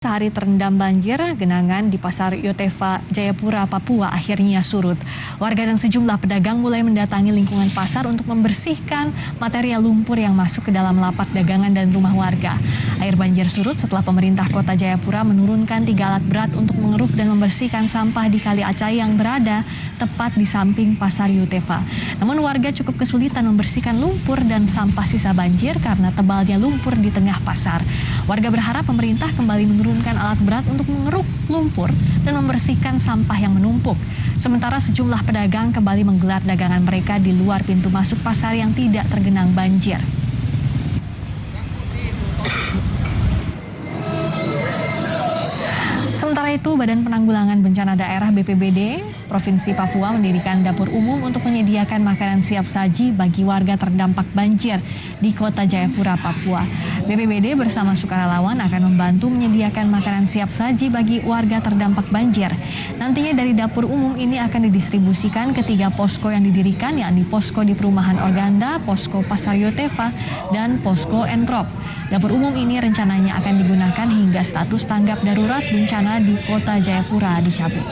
Sehari terendam banjir, genangan di Pasar Yotefa, Jayapura, Papua akhirnya surut. Warga dan sejumlah pedagang mulai mendatangi lingkungan pasar untuk membersihkan material lumpur yang masuk ke dalam lapak dagangan dan rumah warga. Air banjir surut setelah pemerintah kota Jayapura menurunkan 3 alat berat untuk mengeruk dan membersihkan sampah di Kali Acai yang berada tepat di samping Pasar Yotefa. Namun warga cukup kesulitan membersihkan lumpur dan sampah sisa banjir karena tebalnya lumpur di tengah pasar. Warga berharap pemerintah kembali menurunkan alat berat untuk mengeruk lumpur dan membersihkan sampah yang menumpuk. Sementara sejumlah pedagang kembali menggelar dagangan mereka di luar pintu masuk pasar yang tidak tergenang banjir. Sementara itu, Badan Penanggulangan Bencana Daerah BPBD Provinsi Papua mendirikan dapur umum untuk menyediakan makanan siap saji bagi warga terdampak banjir di kota Jayapura, Papua. BPBD bersama sukarelawan akan membantu menyediakan makanan siap saji bagi warga terdampak banjir. Nantinya dari dapur umum ini akan didistribusikan ke 3 posko yang didirikan, yakni posko di Perumahan Organda, posko Pasar Yotefa, dan posko Enprop. Dapur umum ini rencananya akan digunakan hingga status tanggap darurat bencana di kota Jayapura dicabut.